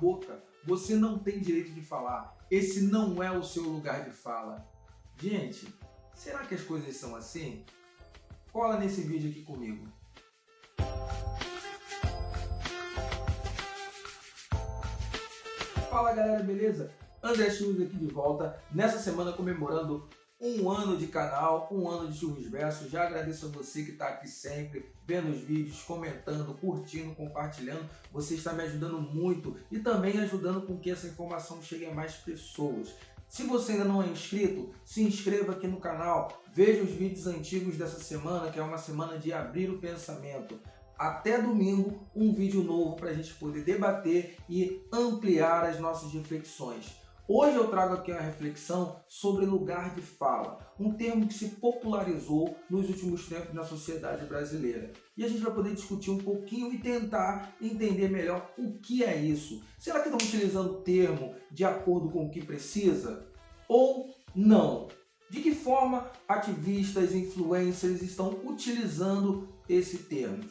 boca. Você não tem direito de falar. Esse não é o seu lugar de fala. Gente, será que as coisas são assim? Cola nesse vídeo aqui comigo. Fala galera, beleza? André Churros aqui de volta, nessa semana comemorando um ano de canal, um ano de Churros Verso. Já agradeço a você que está aqui sempre, vendo os vídeos, comentando, curtindo, compartilhando. Você está me ajudando muito e também ajudando com que essa informação chegue a mais pessoas. Se você ainda não é inscrito, se inscreva aqui no canal, veja os vídeos antigos dessa semana, que é uma semana de abrir o pensamento. Até domingo, um vídeo novo para a gente poder debater e ampliar as nossas reflexões. Hoje eu trago aqui uma reflexão sobre lugar de fala, um termo que se popularizou nos últimos tempos na sociedade brasileira. E a gente vai poder discutir um pouquinho e tentar entender melhor o que é isso. Será que estão utilizando o termo de acordo com o que precisa? Ou não? De que forma ativistas e influencers estão utilizando esse termo?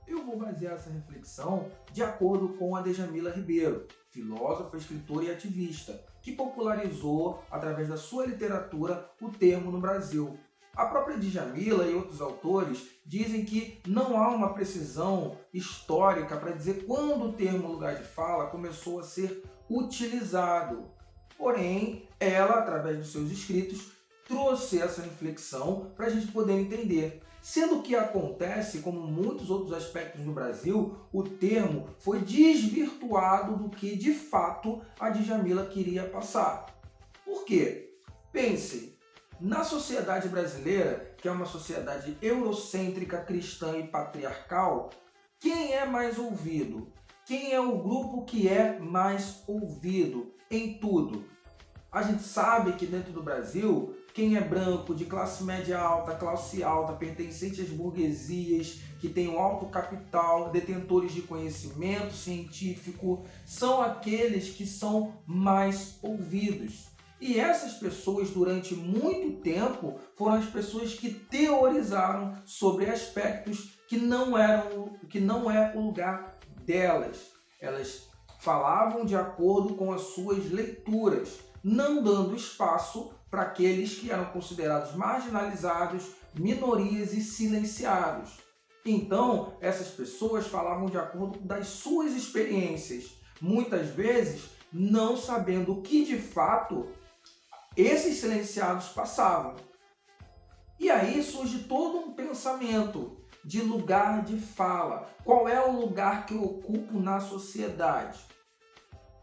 Eu vou basear essa reflexão de acordo com a Djamila Ribeiro, filósofa, escritora e ativista, que popularizou, através da sua literatura, o termo no Brasil. A própria Djamila e outros autores dizem que não há uma precisão histórica para dizer quando o termo lugar de fala começou a ser utilizado. Porém, ela, através dos seus escritos, trouxe essa reflexão para a gente poder entender. Sendo que acontece, como muitos outros aspectos no Brasil, o termo foi desvirtuado do que de fato a Djamila queria passar. Por quê? Pense, na sociedade brasileira, que é uma sociedade eurocêntrica, cristã e patriarcal, quem é mais ouvido? Quem é o grupo que é mais ouvido em tudo? A gente sabe que dentro do Brasil, quem é branco, de classe média alta, pertencente às burguesias, que tem um alto capital, detentores de conhecimento científico, são aqueles que são mais ouvidos. E essas pessoas, durante muito tempo, foram as pessoas que teorizaram sobre aspectos que não é o lugar delas. Elas falavam de acordo com as suas leituras, não dando espaço para aqueles que eram considerados marginalizados, minorias e silenciados. Então, essas pessoas falavam de acordo com das suas experiências, muitas vezes não sabendo o que de fato esses silenciados passavam. E aí surge todo um pensamento de lugar de fala. Qual é o lugar que eu ocupo na sociedade?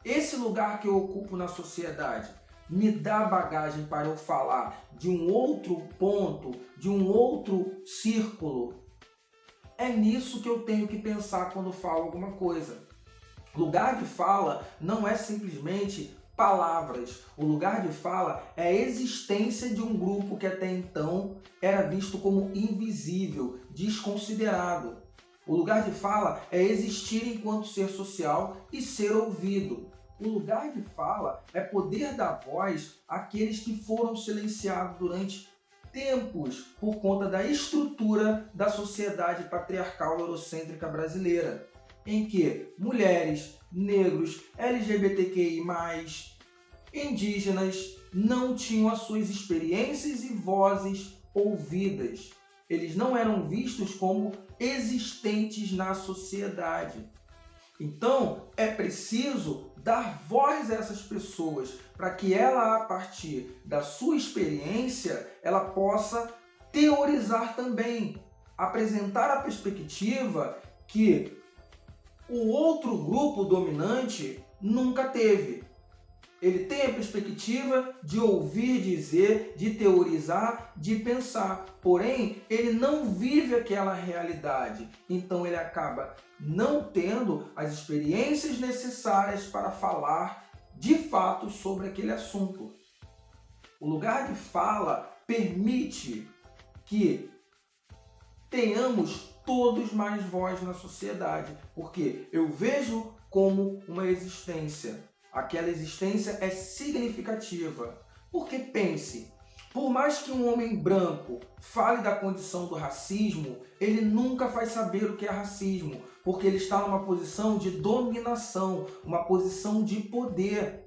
Esse lugar que eu ocupo na sociedade me dá bagagem para eu falar de um outro ponto, de um outro círculo? É nisso que eu tenho que pensar quando falo alguma coisa. Lugar de fala não é simplesmente palavras. O lugar de fala é a existência de um grupo que até então era visto como invisível, desconsiderado. O lugar de fala é existir enquanto ser social e ser ouvido. O lugar de fala é poder dar voz àqueles que foram silenciados durante tempos por conta da estrutura da sociedade patriarcal eurocêntrica brasileira, em que mulheres, negros, LGBTQI+, indígenas não tinham as suas experiências e vozes ouvidas. Eles não eram vistos como existentes na sociedade. Então, é preciso dar voz a essas pessoas para que ela, a partir da sua experiência, ela possa teorizar também, apresentar a perspectiva que o outro grupo dominante nunca teve. Ele tem a perspectiva de ouvir dizer, de teorizar, de pensar. Porém, ele não vive aquela realidade. Então, ele acaba não tendo as experiências necessárias para falar de fato sobre aquele assunto. O lugar de fala permite que tenhamos todos mais voz na sociedade, porque eu vejo como uma existência. Aquela existência é significativa. Porque pense, por mais que um homem branco fale da condição do racismo, ele nunca vai saber o que é racismo, porque ele está numa posição de dominação, uma posição de poder.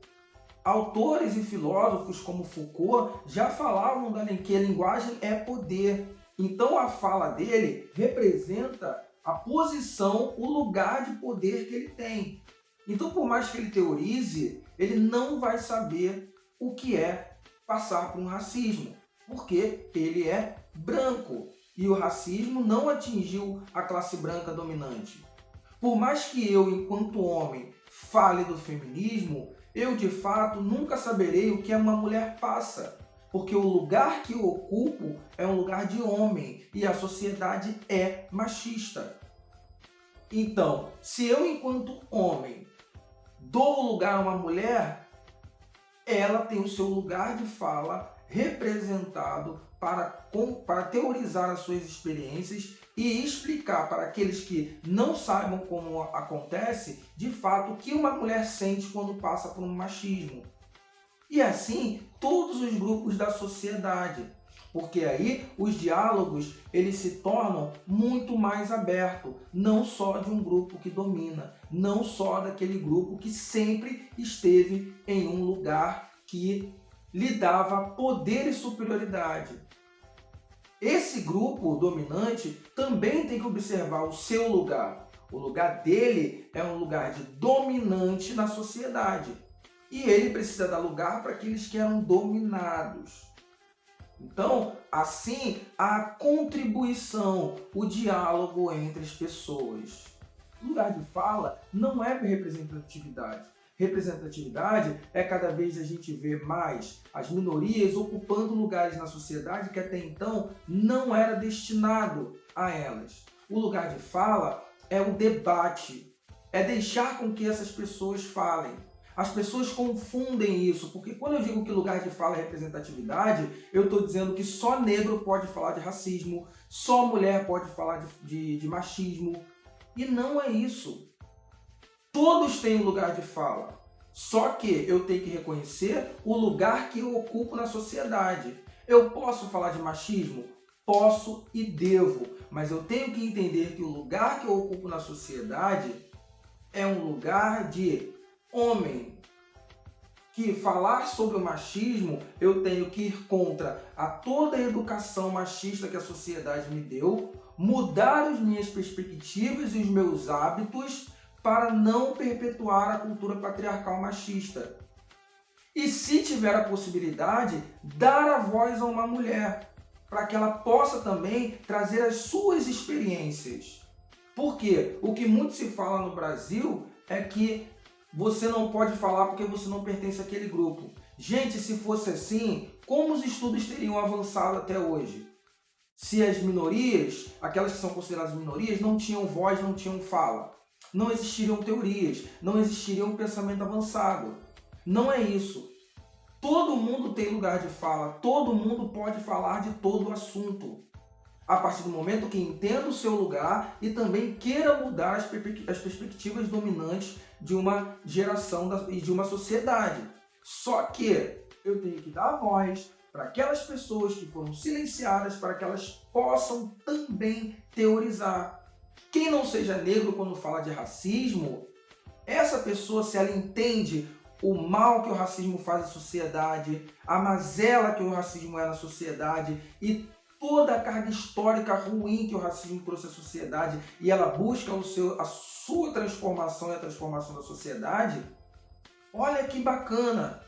Autores e filósofos como Foucault já falavam que a linguagem é poder. Então a fala dele representa a posição, o lugar de poder que ele tem. Então, por mais que ele teorize, ele não vai saber o que é passar por um racismo, porque ele é branco e o racismo não atingiu a classe branca dominante. Por mais que eu, enquanto homem, fale do feminismo, eu de fato nunca saberei o que uma mulher passa, porque o lugar que eu ocupo é um lugar de homem e a sociedade é machista. Então, se eu, enquanto homem, dou lugar a uma mulher, ela tem o seu lugar de fala representado para teorizar as suas experiências e explicar para aqueles que não saibam como acontece, de fato, o que uma mulher sente quando passa por um machismo. E assim, todos os grupos da sociedade. Porque aí os diálogos eles se tornam muito mais abertos, não só de um grupo que domina, não só daquele grupo que sempre esteve em um lugar que lhe dava poder e superioridade. Esse grupo dominante também tem que observar o seu lugar. O lugar dele é um lugar de dominante na sociedade. E ele precisa dar lugar para aqueles que eram dominados. Então, assim, a contribuição, o diálogo entre as pessoas. Lugar de fala não é representatividade. Representatividade é cada vez a gente ver mais as minorias ocupando lugares na sociedade que até então não era destinado a elas. O lugar de fala é o debate, é deixar com que essas pessoas falem. As pessoas confundem isso, porque quando eu digo que lugar de fala é representatividade, eu estou dizendo que só negro pode falar de racismo, só mulher pode falar de machismo. E não é isso. Todos têm um lugar de fala. Só que eu tenho que reconhecer o lugar que eu ocupo na sociedade. Eu posso falar de machismo? Posso e devo, mas eu tenho que entender que o lugar que eu ocupo na sociedade é um lugar de homem. Que falar sobre o machismo, eu tenho que ir contra toda a educação machista que a sociedade me deu, mudar as minhas perspectivas e os meus hábitos para não perpetuar a cultura patriarcal machista. E se tiver a possibilidade, dar a voz a uma mulher, para que ela possa também trazer as suas experiências. Porque o que muito se fala no Brasil é que você não pode falar porque você não pertence àquele grupo. Gente, se fosse assim, como os estudos teriam avançado até hoje? Se as minorias, aquelas que são consideradas minorias, não tinham voz, não tinham fala. Não existiriam teorias, não existiria um pensamento avançado. Não é isso. Todo mundo tem lugar de fala, todo mundo pode falar de todo o assunto. A partir do momento que entenda o seu lugar e também queira mudar as perspectivas dominantes de uma geração e de uma sociedade. Só que eu tenho que dar voz para aquelas pessoas que foram silenciadas, para que elas possam também teorizar. Quem não seja negro quando fala de racismo, essa pessoa, se ela entende o mal que o racismo faz à sociedade, a mazela que o racismo é na sociedade e toda a carga histórica ruim que o racismo trouxe à sociedade e ela busca a sua transformação e a transformação da sociedade, olha que bacana!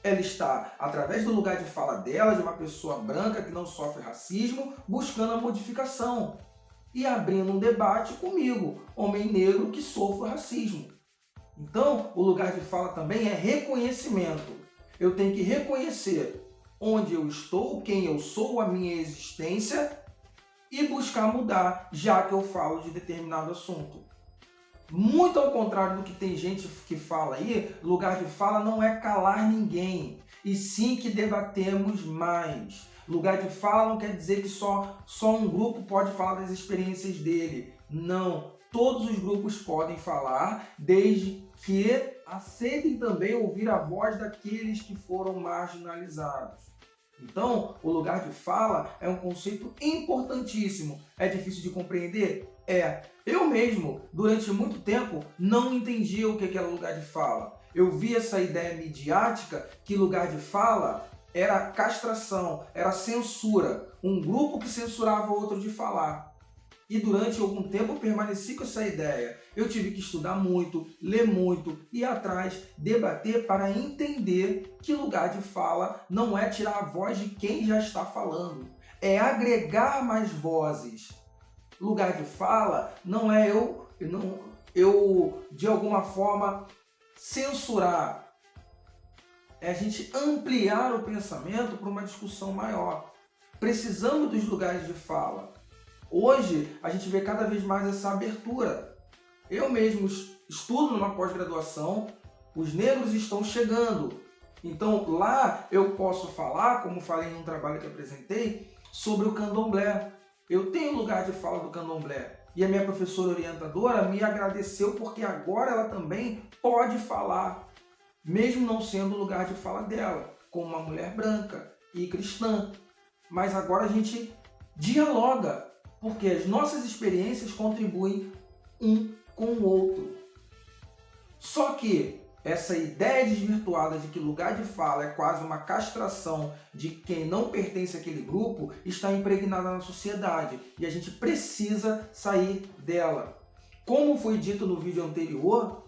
Ela está, através do lugar de fala dela, de uma pessoa branca que não sofre racismo, buscando a modificação e abrindo um debate comigo, homem negro que sofre racismo. Então, o lugar de fala também é reconhecimento. Eu tenho que reconhecer onde eu estou, quem eu sou, a minha existência e buscar mudar, já que eu falo de determinado assunto. Muito ao contrário do que tem gente que fala aí, lugar de fala não é calar ninguém, e sim que debatemos mais. Lugar de fala não quer dizer que só um grupo pode falar das experiências dele. Não, todos os grupos podem falar, desde que aceitem também ouvir a voz daqueles que foram marginalizados. Então, o lugar de fala é um conceito importantíssimo. É difícil de compreender? É. Eu mesmo, durante muito tempo, não entendia o que era lugar de fala. Eu vi essa ideia midiática que lugar de fala era castração, era censura. Um grupo que censurava o outro de falar. E durante algum tempo eu permaneci com essa ideia. Eu tive que estudar muito, ler muito, ir atrás, debater para entender que lugar de fala não é tirar a voz de quem já está falando. É agregar mais vozes. Lugar de fala não é eu de alguma forma censurar. É a gente ampliar o pensamento para uma discussão maior. Precisamos dos lugares de fala. Hoje, a gente vê cada vez mais essa abertura. Eu mesmo estudo numa pós-graduação, os negros estão chegando. Então, lá eu posso falar, como falei num trabalho que apresentei, sobre o candomblé. Eu tenho lugar de fala do candomblé. E a minha professora orientadora me agradeceu porque agora ela também pode falar, mesmo não sendo o lugar de fala dela, como uma mulher branca e cristã. Mas agora a gente dialoga, porque as nossas experiências contribuem um com o outro. Só que essa ideia desvirtuada de que lugar de fala é quase uma castração de quem não pertence àquele grupo está impregnada na sociedade e a gente precisa sair dela. Como foi dito no vídeo anterior,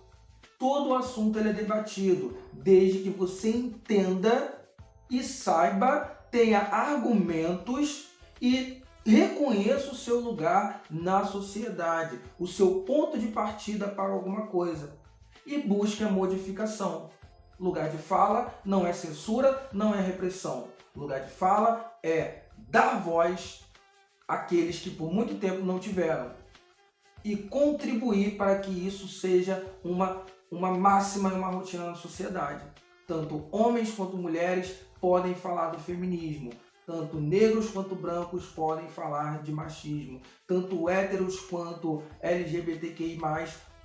todo o assunto é debatido, desde que você entenda e saiba, tenha argumentos e reconheça o seu lugar na sociedade, o seu ponto de partida para alguma coisa e busque a modificação. Lugar de fala não é censura, não é repressão. Lugar de fala é dar voz àqueles que por muito tempo não tiveram e contribuir para que isso seja uma máxima e uma rotina na sociedade. Tanto homens quanto mulheres podem falar do feminismo. Tanto negros quanto brancos podem falar de machismo. Tanto héteros quanto LGBTQI+,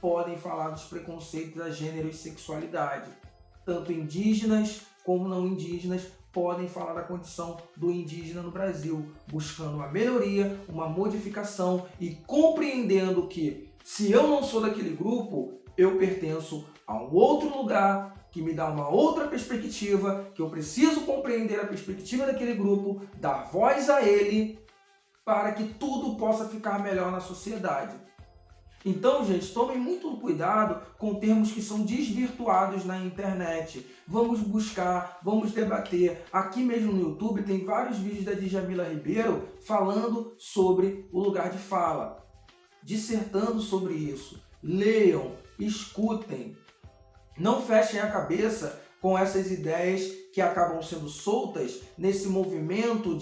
podem falar dos preconceitos a gênero e sexualidade. Tanto indígenas como não indígenas podem falar da condição do indígena no Brasil, buscando uma melhoria, uma modificação e compreendendo que, se eu não sou daquele grupo, eu pertenço a um outro lugar que me dá uma outra perspectiva, que eu preciso compreender a perspectiva daquele grupo, dar voz a ele, para que tudo possa ficar melhor na sociedade. Então, gente, tomem muito cuidado com termos que são desvirtuados na internet. Vamos buscar, vamos debater. Aqui mesmo no YouTube tem vários vídeos da Djamila Ribeiro falando sobre o lugar de fala, dissertando sobre isso. Leiam, escutem. Não fechem a cabeça com essas ideias que acabam sendo soltas nesse movimento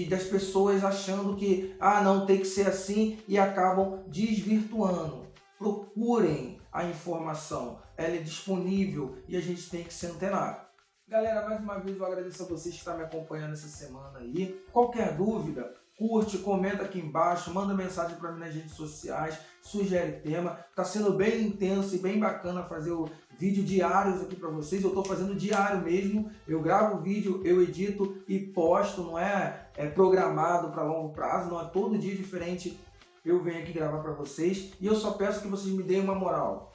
das pessoas achando que não tem que ser assim e acabam desvirtuando. Procurem a informação, ela é disponível e a gente tem que se antenar. Galera, mais uma vez eu agradeço a vocês que estão me acompanhando essa semana aí. Qualquer dúvida, curte, comenta aqui embaixo, manda mensagem para mim nas redes sociais, sugere tema. Está sendo bem intenso e bem bacana fazer o vídeo diários aqui para vocês. Eu estou fazendo diário mesmo. Eu gravo o vídeo, eu edito e posto. Não é programado para longo prazo, não é todo dia diferente. Eu venho aqui gravar para vocês e eu só peço que vocês me deem uma moral.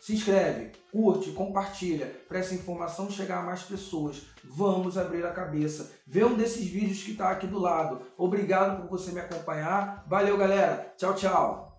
Se inscreve, curte, compartilha, para essa informação chegar a mais pessoas. Vamos abrir a cabeça. Vê um desses vídeos que está aqui do lado. Obrigado por você me acompanhar. Valeu, galera. Tchau, tchau.